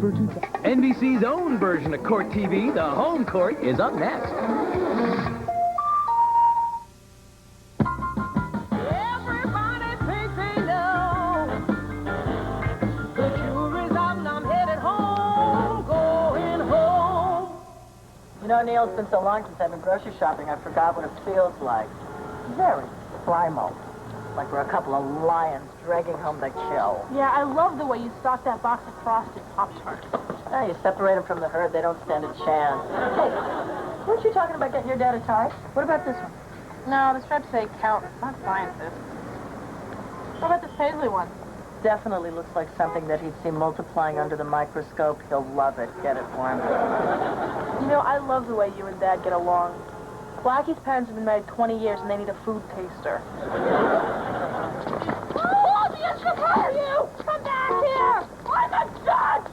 NBC's own version of Court TV, the Home Court, is up next. Everybody thinks they know the jury's out and I'm headed home, going home. You know, Neil, it's been so long since I've been grocery shopping, I forgot what it feels like. Very primal. Like we're a couple of lions dragging home the kill. Yeah, I love the way you stock that box of Frosted Pop-Tarts. Yeah, you separate them from the herd, they don't stand a chance. Hey, weren't you talking about getting your dad a tie? What about this one? No, the stripes say count, not sciences. What about this paisley one? Definitely looks like something that he'd see multiplying under the microscope. He'll love it. Get it for him. You know, I love the way you and Dad get along. Blackie's parents have been married 20 years and they need a food taster. Oh, the extra car! You! Come back here! I'm a judge!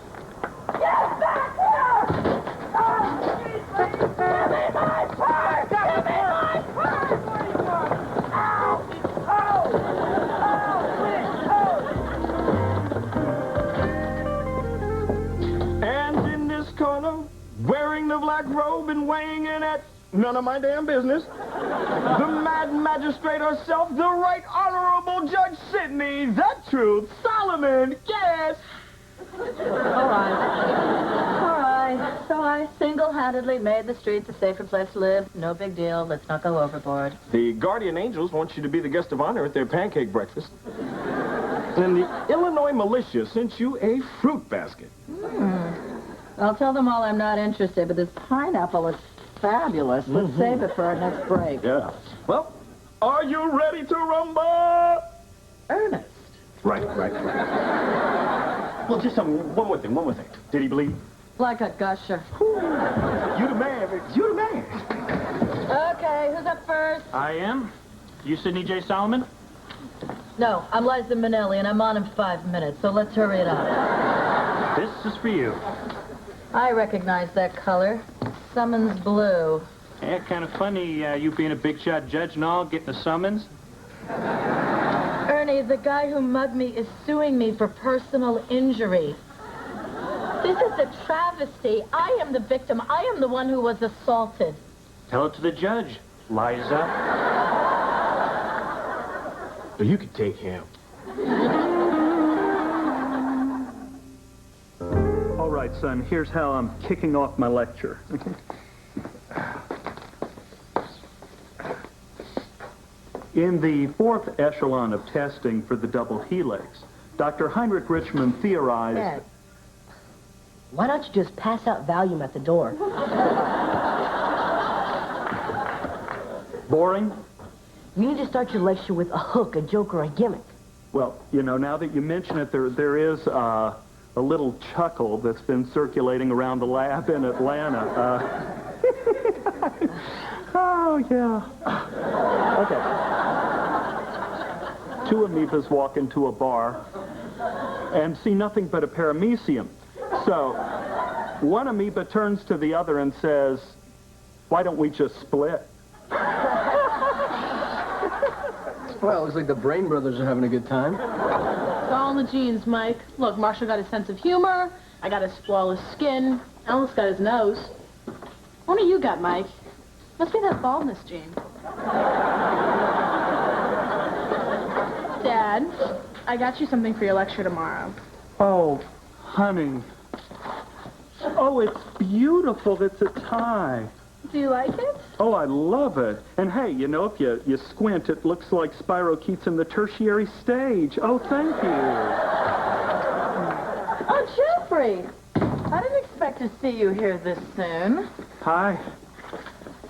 Get back here! Oh, please, give me my purse! Give me my purse! What do you want? Ow! Oh! And in this corner, wearing the black robe and weighing in at none of my damn business, the mad magistrate herself, the Right Honorable Judge Sidney, the Truth, Solomon, yes! All right. So I single-handedly made the streets a safer place to live. No big deal. Let's not go overboard. The guardian angels want you to be the guest of honor at their pancake breakfast. And the Illinois militia sent you a fruit basket. I'll tell them all I'm not interested, but this pineapple is fabulous. Let's save it for our next break. Yeah. Well, are you ready to rumble? Ernest. Right. Well, just one more thing. Did he bleed? Like a gusher. You the man. Okay, who's up first? I am. You Sidney J. Solomon? No, I'm Liza Minnelli, and I'm on in 5 minutes, so let's hurry it up. This is for you. I recognize that color. Summons blue. Yeah, kind of funny, you being a big shot judge and all, getting a summons. Ernie, the guy who mugged me is suing me for personal injury. This is a travesty. I am the victim. I am the one who was assaulted. Tell it to the judge, Liza. You can take him. All right, son, here's how I'm kicking off my lecture. In the fourth echelon of testing for the double helix, Dr. Heinrich Richmond theorized... Dad, why don't you just pass out Valium at the door? Boring? You need to start your lecture with a hook, a joke, or a gimmick. Well, you know, now that you mention it, there is a little chuckle that's been circulating around the lab in Atlanta. Oh, yeah. Okay. Two amoebas walk into a bar and see nothing but a paramecium. So, one amoeba turns to the other and says, "Why don't we just split?" Well, looks like the Brain Brothers are having a good time. It's all in the genes, Mike. Look, Marshall got his sense of humor. I got his flawless skin. Ellis got his nose. What do you got, Mike? Must be that baldness gene. Dad, I got you something for your lecture tomorrow. Oh, honey. Oh, it's beautiful. It's a tie. Do you like it? Oh, I love it. And hey, you know, if you squint, it looks like Spyro Keats in the tertiary stage. Oh, thank you. Oh, Jeffrey! I didn't expect to see you here this soon. Hi.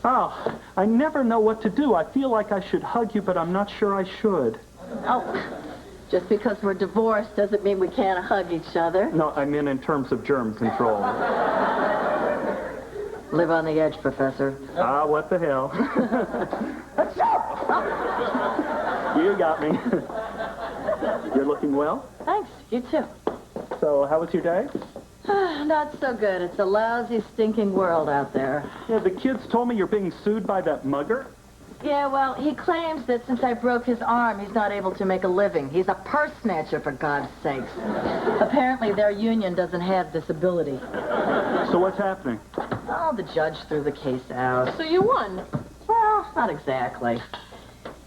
Oh, I never know what to do. I feel like I should hug you, but I'm not sure I should. Oh, just because we're divorced doesn't mean we can't hug each other. No, I mean in terms of germ control. Live on the edge, Professor. Ah, what the hell. You got me. You're looking well? Thanks, you too. So, how was your day? Not so good. It's a lousy, stinking world out there. Yeah, the kids told me you're being sued by that mugger. Yeah, well, he claims that since I broke his arm, he's not able to make a living. He's a purse snatcher, for God's sakes. Apparently, their union doesn't have this ability. So what's happening? Oh, the judge threw the case out. So you won. Well, not exactly.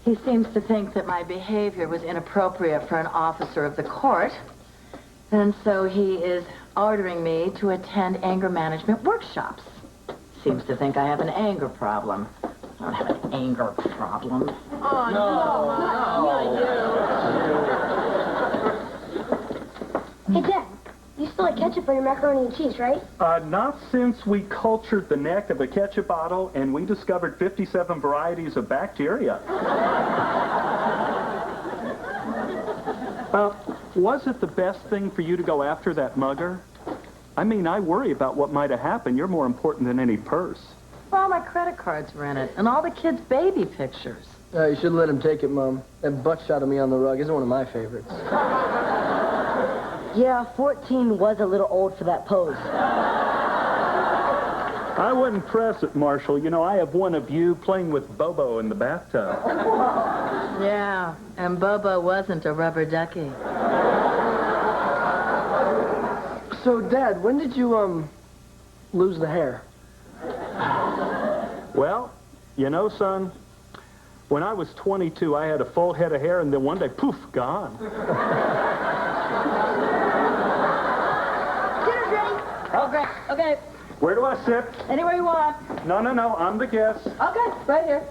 He seems to think that my behavior was inappropriate for an officer of the court. And so he is ordering me to attend anger management workshops. Seems to think I have an anger problem. I don't have an anger problem. Oh, no. Hey, Dad, you still like ketchup on your macaroni and cheese, right? Not since we cultured the neck of a ketchup bottle and we discovered 57 varieties of bacteria. Was it the best thing for you to go after that mugger? I mean, I worry about what might have happened. You're more important than any purse. All my credit cards were in it, and all the kids' baby pictures. You should let him take it, Mom. That butt shot of me on the rug isn't one of my favorites. Yeah, 14 was a little old for that pose. I wouldn't press it, Marshall. You know, I have one of you playing with Bobo in the bathtub. Yeah, and Bobo wasn't a rubber ducky. So, Dad, when did you, lose the hair? Well, you know, son, when I was 22, I had a full head of hair, and then one day, poof, gone. Dinner's ready. Okay, okay. Where do I sit? Anywhere you want. No, I'm the guest. Okay, right here.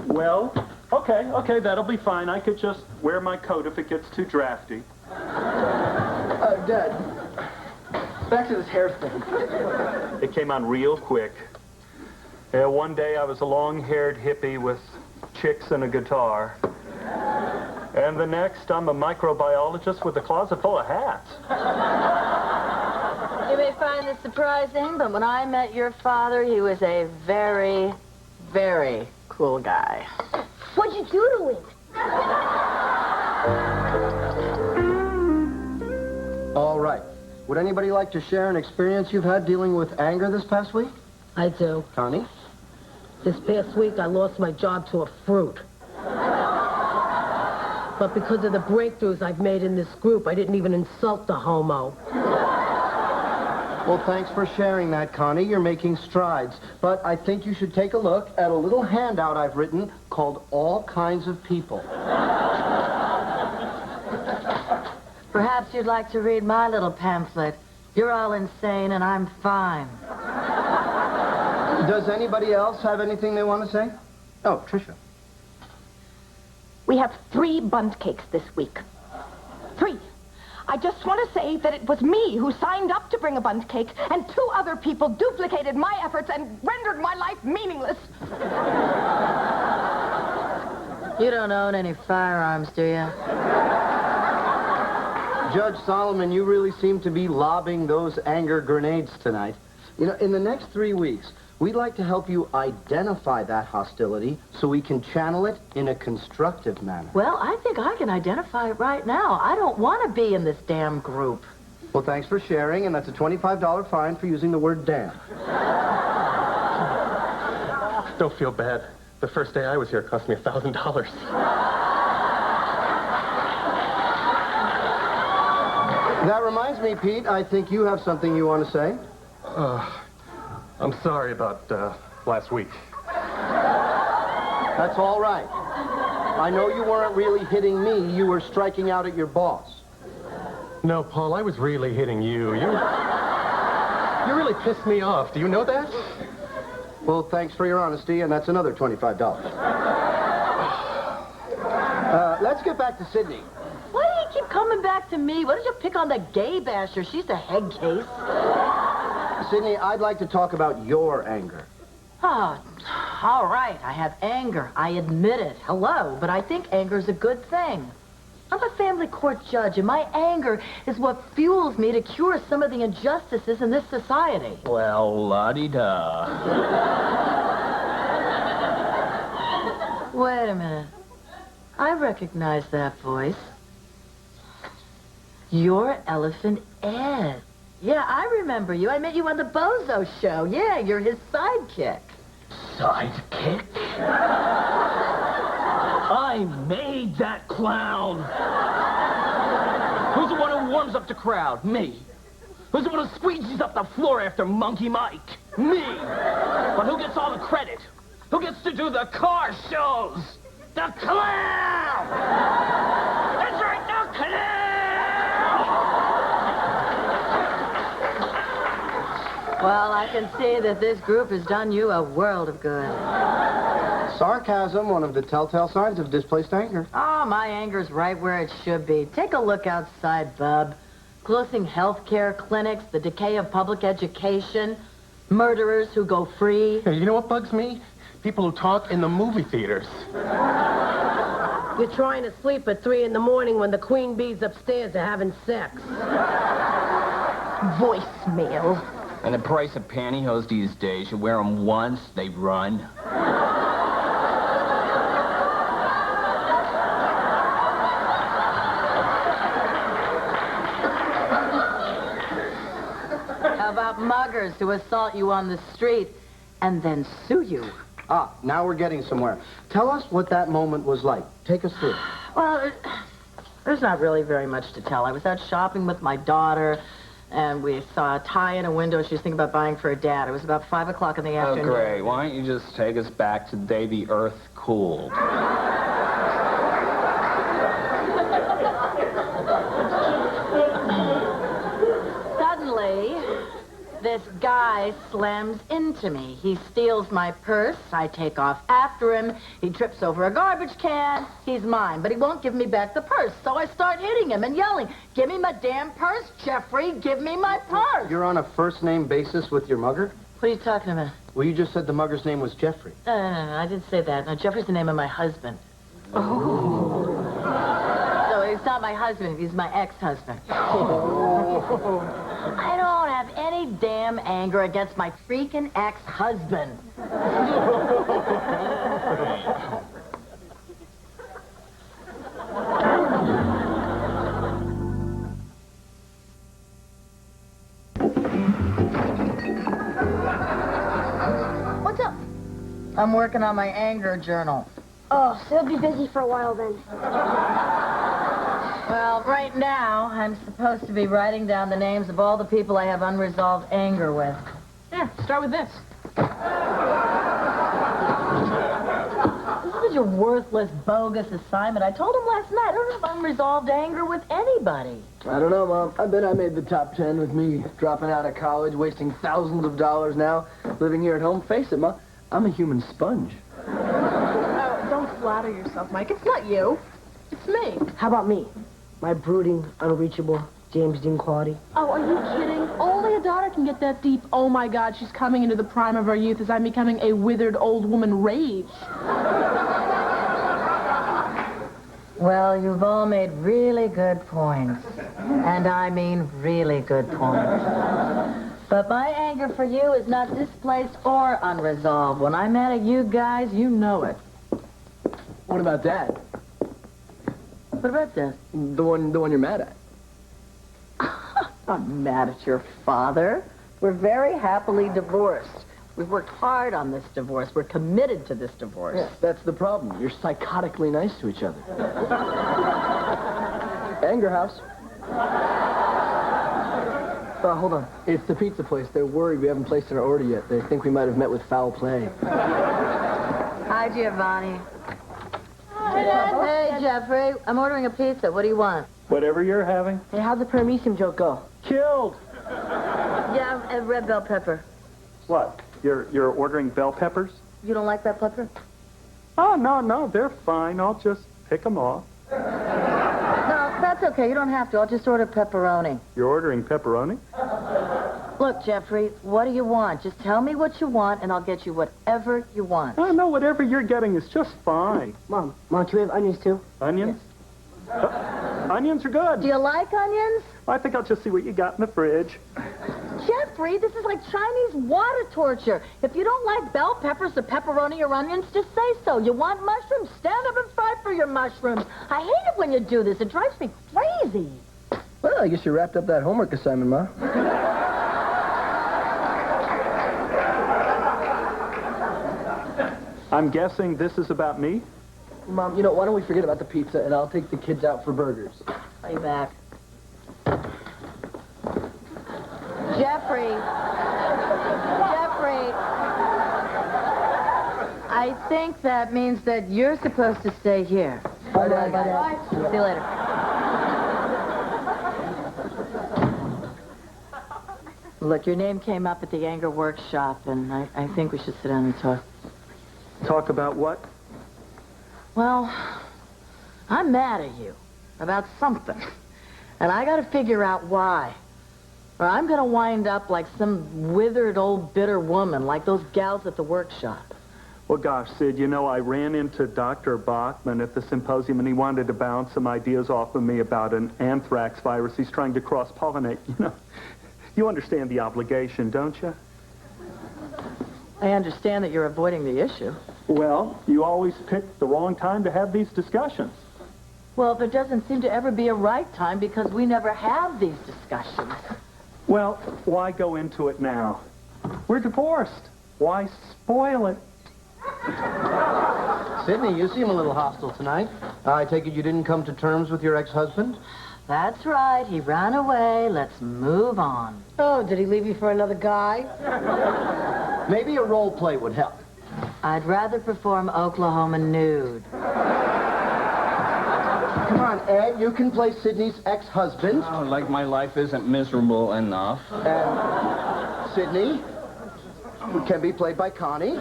Well, okay, that'll be fine. I could just wear my coat if it gets too drafty. Dad, back to this hair thing. It came on real quick. Yeah, one day I was a long-haired hippie with chicks and a guitar. And the next, I'm a microbiologist with a closet full of hats. You may find this surprising, but when I met your father, he was a very, very cool guy. What'd you do to him? All right. Would anybody like to share an experience you've had dealing with anger this past week? I do. Connie? This past week, I lost my job to a fruit. But because of the breakthroughs I've made in this group, I didn't even insult the homo. Well, thanks for sharing that, Connie. You're making strides. But I think you should take a look at a little handout I've written called All Kinds of People. Perhaps you'd like to read my little pamphlet. You're all insane, and I'm fine. Does anybody else have anything they want to say? Oh, Tricia. We have 3 bundt cakes this week. 3. I just want to say that it was me who signed up to bring a bundt cake, and 2 other people duplicated my efforts and rendered my life meaningless. You don't own any firearms, do you? Judge Solomon, you really seem to be lobbing those anger grenades tonight. You know, in the next 3 weeks, we'd like to help you identify that hostility so we can channel it in a constructive manner. Well, I think I can identify it right now. I don't want to be in this damn group. Well, thanks for sharing, and that's a $25 fine for using the word damn. Don't feel bad. The first day I was here, it cost me $1,000. That reminds me, Pete, I think you have something you want to say. I'm sorry about last week. That's all right. I know you weren't really hitting me. You were striking out at your boss. No, Paul, I was really hitting you. You really pissed me off. Do you know that? Well, thanks for your honesty, and that's another $25. Let's get back to Sydney. Why do you keep coming back to me? Why don't you pick on the gay basher? She's the head case. Sydney, I'd like to talk about your anger. Oh, all right. I have anger. I admit it. Hello. But I think anger is a good thing. I'm a family court judge, and my anger is what fuels me to cure some of the injustices in this society. Well, la-di-da. Wait a minute. I recognize that voice. You're Elephant Ed. Yeah, I remember you. I met you on the Bozo show. Yeah, you're his sidekick. sidekick? I made that clown. Who's the one who warms up the crowd? Me. Who's the one who squeegees up the floor after Monkey Mike? Me. But who gets all the credit? Who gets to do the car shows? The clown! That's right, the clown! Well, I can see that this group has done you a world of good. Sarcasm, one of the telltale signs of displaced anger. Oh, my anger's right where it should be. Take a look outside, bub. Closing healthcare clinics, the decay of public education, murderers who go free. Hey, you know what bugs me? People who talk in the movie theaters. You're trying to sleep at 3 in the morning when the queen bees upstairs are having sex. Voicemail. And the price of pantyhose these days, you wear them once, they run. How about muggers who assault you on the street and then sue you? Ah, now we're getting somewhere. Tell us what that moment was like. Take us through it. Well, there's not really very much to tell. I was out shopping with my daughter, and we saw a tie in a window she was thinking about buying for her dad. It was about 5 o'clock in the Oh, afternoon. great. Why don't you just take us back to the day the Earth cooled? Suddenly, this guy slams into me. He steals my purse. I take off after him. He trips over a garbage can. He's mine, but he won't give me back the purse. So I start hitting him and yelling, "Give me my damn purse, Jeffrey! Give me my purse!" You're on a first-name basis with your mugger? What are you talking about? Well, you just said the mugger's name was Jeffrey. No, I didn't say that. No, Jeffrey's the name of my husband. Oh. So he's not my husband. He's my ex-husband. I don't have any damn anger against my freaking ex-husband. What's up? I'm working on my anger journal. Oh, so you'll be busy for a while then. Well, right now, I'm supposed to be writing down the names of all the people I have unresolved anger with. Yeah, start with this. This is your worthless, bogus assignment. I told him last night I don't have unresolved anger with anybody. I don't know, Mom. I bet I made the top 10 with me dropping out of college, wasting thousands of dollars now, living here at home. Face it, Mom, I'm a human sponge. Oh, don't flatter yourself, Mike. It's not you. It's me. How about me? My brooding, unreachable James Dean quality. Oh, are you kidding? Only a daughter can get that deep. Oh, my God, she's coming into the prime of her youth as I'm becoming a withered old woman rage. Well, you've all made really good points. And I mean really good points. But my anger for you is not displaced or unresolved. When I'm mad at you guys, you know it. What about Dad? What about that? The one you're mad at. I'm mad at your father. We're very happily divorced. We've worked hard on this divorce. We're committed to this divorce. Yes, that's the problem. You're psychotically nice to each other. Anger House. Hold on. It's the pizza place. They're worried we haven't placed our order yet. They think we might have met with foul play. Hi, Giovanni. Hey, Jeffrey. I'm ordering a pizza. What do you want? Whatever you're having. Hey, how'd the paramecium joke go? Killed. Yeah, a red bell pepper. What? You're ordering bell peppers? You don't like that pepper? Oh, no, they're fine. I'll just pick them off. No, that's okay. You don't have to. I'll just order pepperoni. You're ordering pepperoni? Look, Jeffrey, what do you want? Just tell me what you want, and I'll get you whatever you want. Oh, no, whatever you're getting is just fine. Mom, can we have onions too? Onions? Onions are good. Do you like onions? I think I'll just see what you got in the fridge. Jeffrey, this is like Chinese water torture. If you don't like bell peppers or pepperoni or onions, just say so. You want mushrooms? Stand up and fight for your mushrooms. I hate it when you do this. It drives me crazy. Well, I guess you wrapped up that homework assignment, Ma. I'm guessing this is about me? Mom, why don't we forget about the pizza and I'll take the kids out for burgers. Are you back? Jeffrey. I think that means that you're supposed to stay here. Bye, Dad. See you later. Look, your name came up at the anger workshop, and I think we should sit down and talk. Talk about what? Well, I'm mad at you about something, and I got to figure out why. Or I'm going to wind up like some withered old bitter woman, like those gals at the workshop. Well, gosh, Sid, I ran into Dr. Bachman at the symposium, and he wanted to bounce some ideas off of me about an anthrax virus he's trying to cross-pollinate. You understand the obligation, don't you? I understand that you're avoiding the issue. Well, you always pick the wrong time to have these discussions. Well, there doesn't seem to ever be a right time because we never have these discussions. Well, why go into it now? We're divorced. Why spoil it? Sidney, you seem a little hostile tonight. I take it you didn't come to terms with your ex-husband? That's right. He ran away. Let's move on. Oh, did he leave you for another guy? Maybe a role play would help. I'd rather perform Oklahoma nude. Come on, Ed, you can play Sidney's ex-husband. Oh, like my life isn't miserable enough. And Sidney can be played by Connie.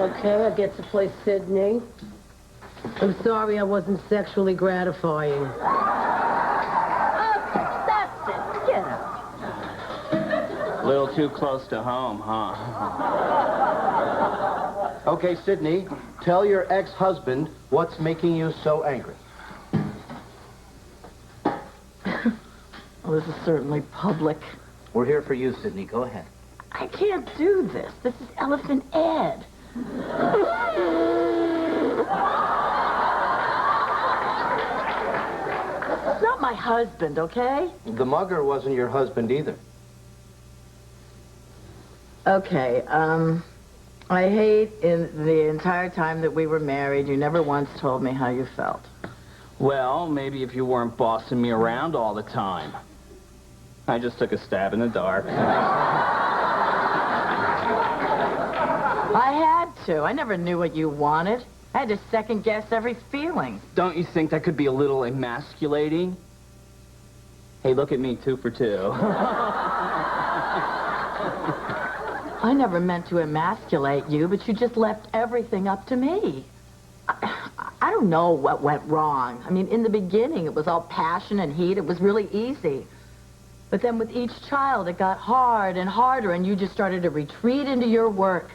Okay, I get to play Sydney. I'm sorry I wasn't sexually gratifying. That's it. Get up. A little too close to home, huh? Okay, Sidney, tell your ex-husband what's making you so angry. Well, this is certainly public. We're here for you, Sidney. Go ahead. I can't do this. This is Elephant Ed. It's not my husband, okay? The mugger wasn't your husband either. Okay, I hate in the entire time that we were married, you never once told me how you felt. Well, maybe if you weren't bossing me around all the time. I just took a stab in the dark. I had to. I never knew what you wanted. I had to second-guess every feeling. Don't you think that could be a little emasculating? Hey, look at me, 2 for 2. I never meant to emasculate you, but you just left everything up to me. I don't know what went wrong. I mean, in the beginning, it was all passion and heat. It was really easy. But then with each child, it got hard and harder, and you just started to retreat into your work.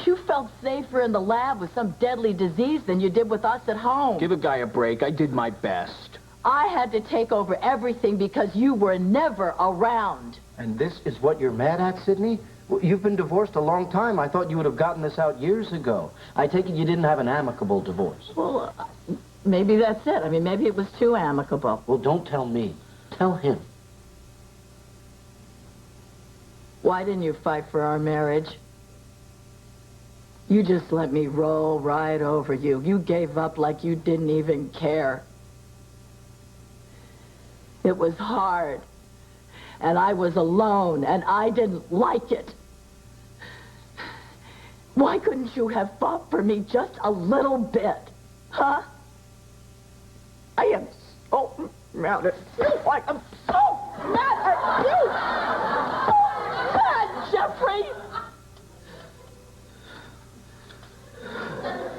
You felt safer in the lab with some deadly disease than you did with us at home. Give a guy a break. I did my best. I had to take over everything because you were never around. And this is what you're mad at, Sidney? Well, you've been divorced a long time. I thought you would have gotten this out years ago. I take it you didn't have an amicable divorce. Well, maybe that's it. I mean, maybe it was too amicable. Well, don't tell me. Tell him. Why didn't you fight for our marriage? You just let me roll right over you. You gave up like you didn't even care. It was hard. And I was alone, and I didn't like it. Why couldn't you have fought for me just a little bit? Huh? I am so mad at you. I am so mad at you. So mad, Jeffrey.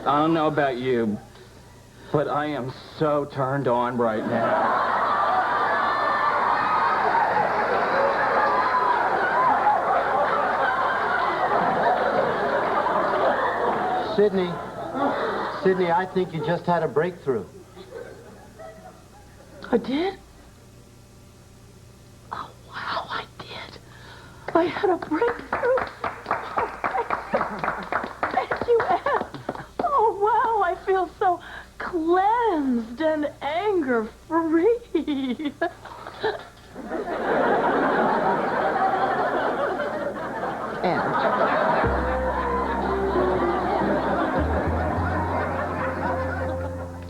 I don't know about you, but I am so turned on right now. Sidney, I think you just had a breakthrough. I did? Oh, wow, I did. I had a breakthrough. Thank you, Ed. Oh, wow, I feel so cleansed and anger-free.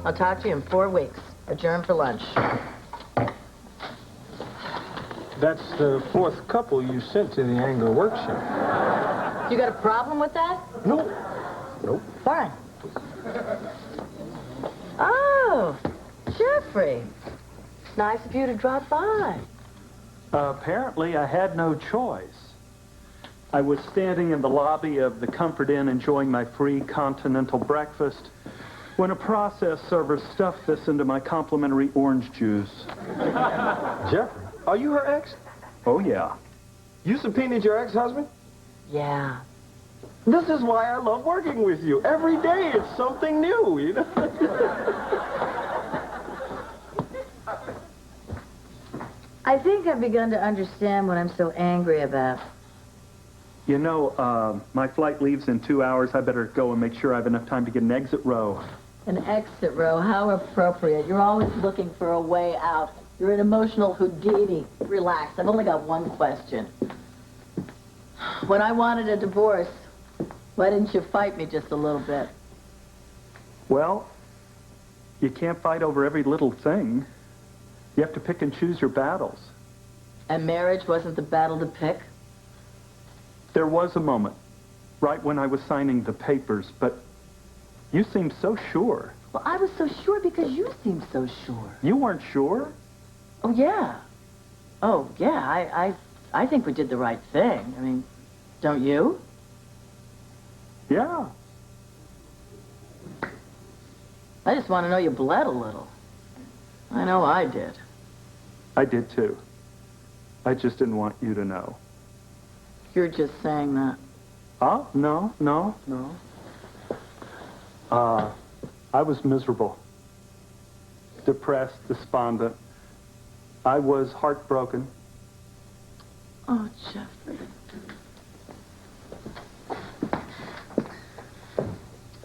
I'll talk to you in 4 weeks. Adjourn for lunch. That's the 4th couple you sent to the anger workshop. You got a problem with that? Nope. Nope. Fine. Oh, Jeffrey. Nice of you to drop by. Apparently, I had no choice. I was standing in the lobby of the Comfort Inn enjoying my free continental breakfast when a process server stuffed this into my complimentary orange juice. Jeffrey, are you her ex? Oh, yeah. You subpoenaed your ex-husband? Yeah. This is why I love working with you. Every day it's something new, you know? I think I've begun to understand what I'm so angry about. You know, my flight leaves in 2 hours. I better go and make sure I have enough time to get an exit row. An exit row, how appropriate. You're always looking for a way out. You're an emotional Houdini. Relax, I've only got one question. When I wanted a divorce, why didn't you fight me just a little bit? Well, you can't fight over every little thing. You have to pick and choose your battles. And marriage wasn't the battle to pick? There was a moment, right when I was signing the papers, but you seemed so sure. Well, I was so sure because you seemed so sure. You weren't sure? Oh, yeah. Oh, yeah, I think we did the right thing. I mean, don't you? Yeah. I just want to know you bled a little. I know I did. I did too. I just didn't want you to know. You're just saying that. Oh, no. I was miserable. Depressed, despondent. I was heartbroken. Oh, Jeffrey.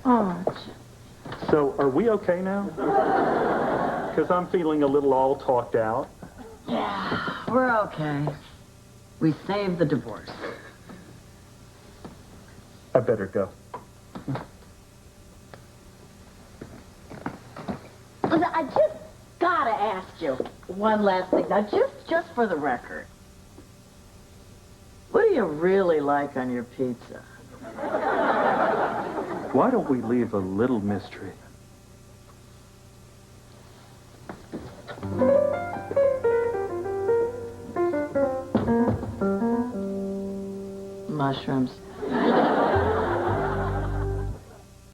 Oh, Jeffrey. So, are we okay now? Because I'm feeling a little all talked out. Yeah, we're okay. We saved the divorce. I better go. Listen, I just gotta ask you one last thing. Now, just for the record. What do you really like on your pizza? Why don't we leave a little mystery? Mushrooms.